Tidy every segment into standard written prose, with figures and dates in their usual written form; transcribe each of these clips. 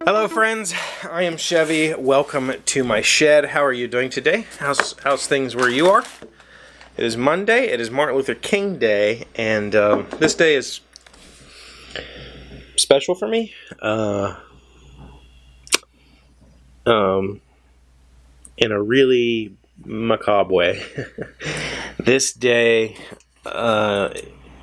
Hello friends, I am Chevee. Welcome to my shed. How are you doing today? How's things where you are? It is Monday, it is Martin Luther King Day, and this day is special for me. In a really macabre way. This day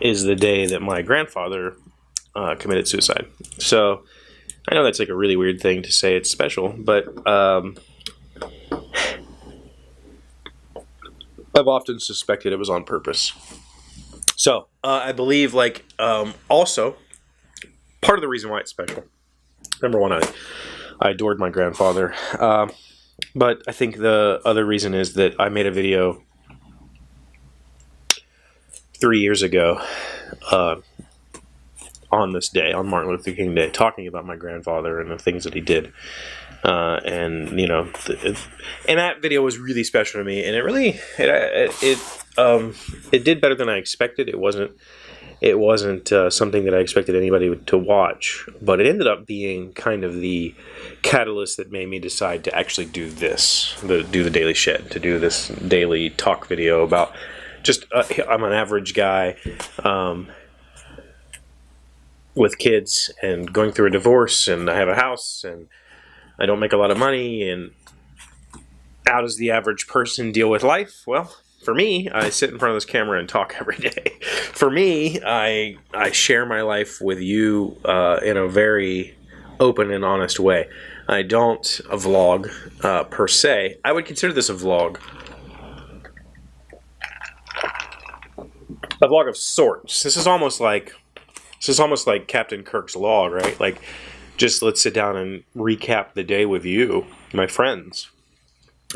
is the day that my grandfather committed suicide. So I know that's like a really weird thing to say it's special, but I've often suspected it was on purpose. So I believe, like, also part of the reason why it's special. Number one, I adored my grandfather, but I think the other reason is that I made a video 3 years ago on this day, on Martin Luther King Day, talking about my grandfather and the things that he did. And, you know, and that video was really special to me, and it did better than I expected. It wasn't something that I expected anybody to watch, but it ended up being kind of the catalyst that made me decide to actually do this, do the Daily Shed, to do this daily talk video about just, I'm an average guy, with kids and going through a divorce, and I have a house and I don't make a lot of money, and how does the average person deal with life? Well, for me, I sit in front of this camera and talk every day. For me, I share my life with you in a very open and honest way. I don't vlog per se. I would consider this a vlog. A vlog of sorts. This is almost like Captain Kirk's log, right? Like, just let's sit down and recap the day with you, my friends.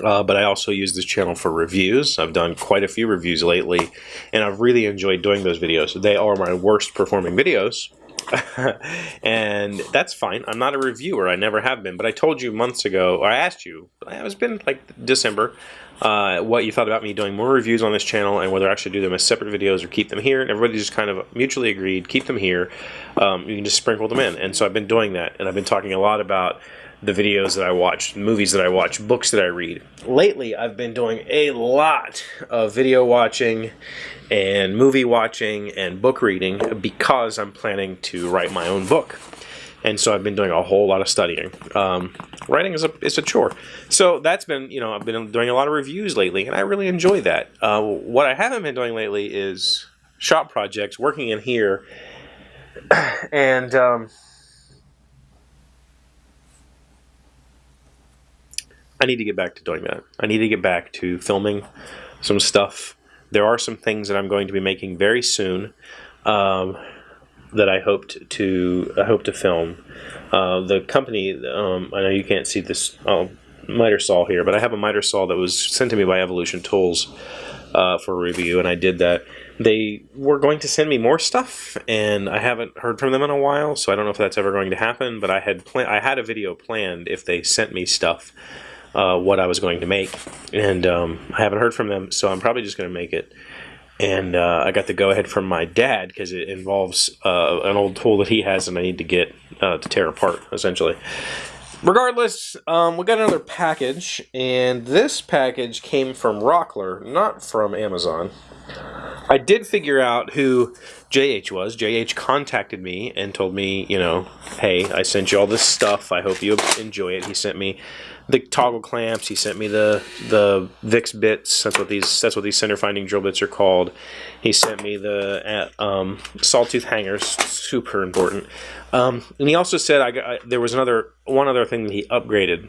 But I also use this channel for reviews. I've done quite a few reviews lately, and I've really enjoyed doing those videos. They are my worst performing videos, and that's fine. I'm not a reviewer. I never have been. But I told you months ago, or I asked you, it's been like December, what you thought about me doing more reviews on this channel, and whether I should do them as separate videos or keep them here. And everybody just kind of mutually agreed, keep them here. You can just sprinkle them in. And so I've been doing that, and I've been talking a lot about the videos that I watch, movies that I watch, books that I read. Lately, I've been doing a lot of video watching and movie watching and book reading because I'm planning to write my own book. And so I've been doing a whole lot of studying. Writing is a chore. So that's been, I've been doing a lot of reviews lately, and I really enjoy that. What I haven't been doing lately is shop projects, working in here, and I need to get back to doing that. I need to get back to filming some stuff. There are some things that I'm going to be making very soon that I hope to film. The company, I know you can't see this miter saw here, but I have a miter saw that was sent to me by Evolution Tools for review, and I did that. They were going to send me more stuff, and I haven't heard from them in a while, so I don't know if that's ever going to happen. But I had a video planned if they sent me stuff. What I was going to make, and I haven't heard from them, so I'm probably just going to make it. And I got the go-ahead from my dad because it involves an old tool that he has, and I need to get to tear apart, essentially. Regardless, we got another package, and this package came from Rockler, not from Amazon. I did figure out who JH was. JH contacted me and told me, hey, I sent you all this stuff. I hope you enjoy it. He sent me the toggle clamps. He sent me the VIX bits. That's what these center finding drill bits are called. He sent me the sawtooth hangers. Super important. And he also said there was one other thing that he upgraded.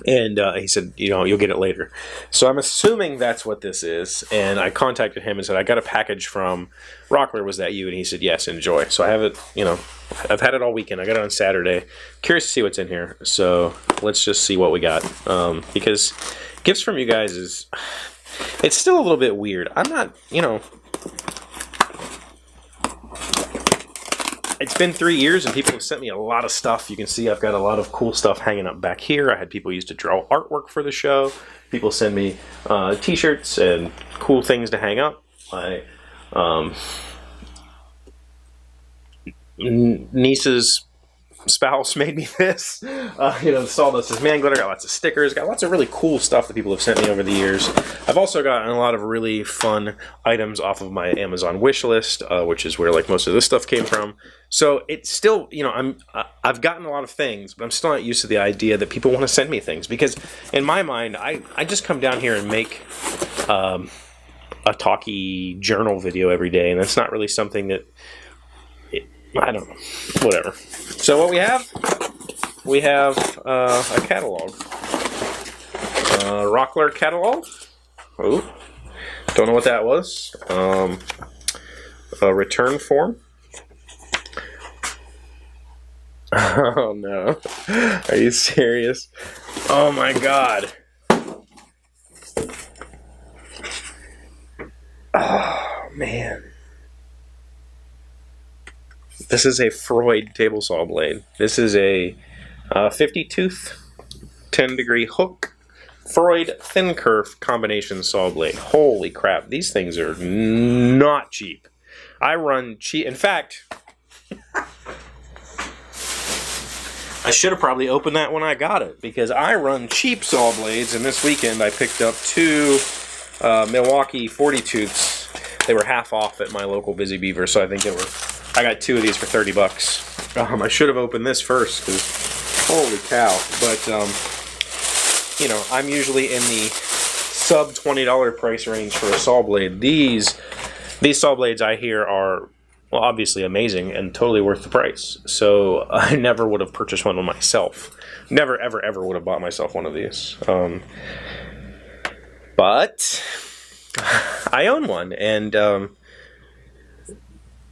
And he said, you'll get it later. So I'm assuming that's what this is. And I contacted him and said, I got a package from Rockler. Was that you? And he said, yes, enjoy. So I have it, I've had it all weekend. I got it on Saturday. Curious to see what's in here. So let's just see what we got. Because gifts from you guys it's still a little bit weird. I'm not, it's been 3 years and people have sent me a lot of stuff. You can see I've got a lot of cool stuff hanging up back here. I had people used to draw artwork for the show. People send me t-shirts and cool things to hang up. My niece's spouse made me this. The Sawdust is Man Glitter. Got lots of stickers. Got lots of really cool stuff that people have sent me over the years. I've also gotten a lot of really fun items off of my Amazon wish list, which is where like most of this stuff came from. So it's still, I've gotten a lot of things, but I'm still not used to the idea that people want to send me things, because in my mind, I just come down here and make a talkie journal video every day, and that's not really something that I don't know. Whatever. So what we have a catalog. Rockler catalog. Oh, don't know what that was. A return form. Oh no. Are you serious? Oh my god. Oh man. This is a Freud table saw blade. This is a 50 tooth, 10 degree hook, Freud thin curve combination saw blade. Holy crap, these things are not cheap. I run cheap. In fact, I should have probably opened that when I got it, because I run cheap saw blades, and this weekend I picked up 2 Milwaukee 40 tooths. They were half off at my local Busy Beaver, so I got 2 of these for $30. I should have opened this first, because holy cow. But, I'm usually in the sub $20 price range for a saw blade. These saw blades I hear are, well, obviously amazing and totally worth the price. So I never would have purchased one myself. Never, ever, ever would have bought myself one of these. But I own one, and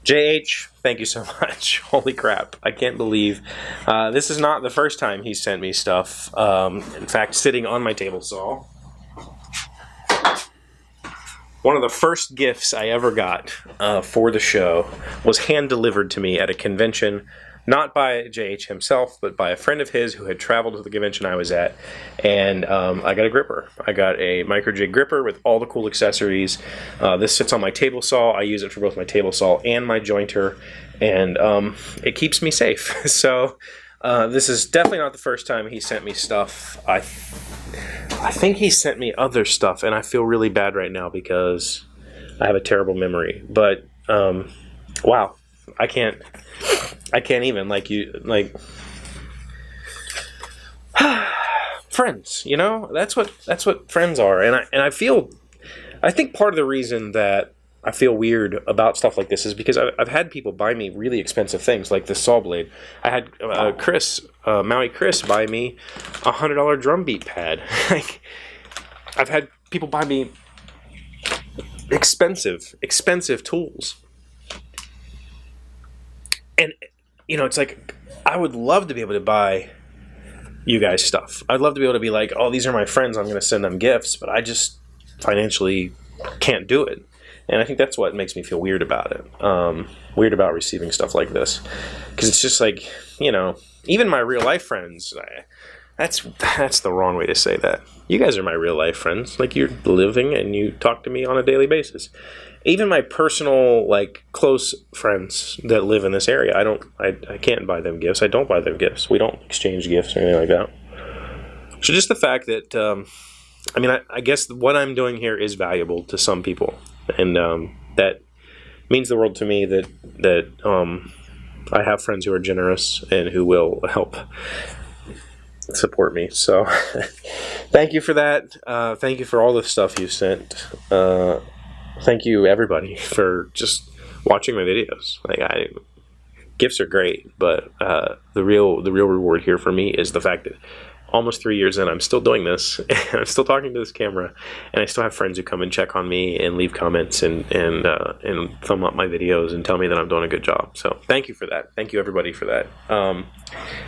JH, thank you so much. Holy crap. I can't believe. This is not the first time he sent me stuff. In fact, sitting on my table saw. One of the first gifts I ever got for the show was hand-delivered to me at a convention, not by JH himself, but by a friend of his who had traveled to the convention I was at. And I got a gripper. I got a micro jig gripper with all the cool accessories. This sits on my table saw. I use it for both my table saw and my jointer, and it keeps me safe. So this is definitely not the first time he sent me stuff. I think he sent me other stuff, and I feel really bad right now because I have a terrible memory. But wow, I can't even, friends, that's what friends are. And I think part of the reason that I feel weird about stuff like this is because I've had people buy me really expensive things, like this saw blade. I had Maui Chris buy me a $100 drum beat pad. I've had people buy me expensive tools. And, it's like, I would love to be able to buy you guys stuff. I'd love to be able to be like, oh, these are my friends, I'm going to send them gifts, but I just financially can't do it. And I think that's what makes me feel weird about it. Weird about receiving stuff like this. Because it's just like, even my real life friends, that's the wrong way to say that. You guys are my real life friends. Like, you're living and you talk to me on a daily basis. Even my personal, close friends that live in this area, I can't buy them gifts. I don't buy them gifts. We don't exchange gifts or anything like that. So just the fact that, I guess what I'm doing here is valuable to some people. And that means the world to me that I have friends who are generous and who will help support me. So thank you for that. Thank you for all the stuff you sent. Thank you, everybody, for just watching my videos. Gifts are great, but the real reward here for me is the fact that almost 3 years in, I'm still doing this, and I'm still talking to this camera, and I still have friends who come and check on me and leave comments and thumb up my videos and tell me that I'm doing a good job. So thank you for that. Thank you, everybody, for that.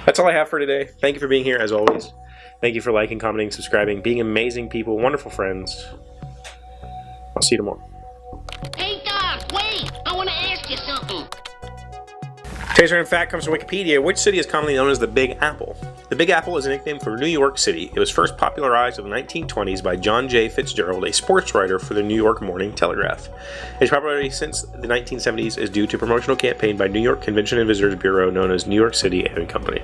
That's all I have for today. Thank you for being here, as always. Thank you for liking, commenting, subscribing, being amazing people, wonderful friends. I'll see you tomorrow. Hey, Doc, wait! I want to ask you something. Today's random fact comes from Wikipedia. Which city is commonly known as the Big Apple? The Big Apple is a nickname for New York City. It was first popularized in the 1920s by John J. Fitzgerald, a sports writer for the New York Morning Telegraph. Its popularity since the 1970s is due to a promotional campaign by New York Convention and Visitors Bureau known as New York City and Company.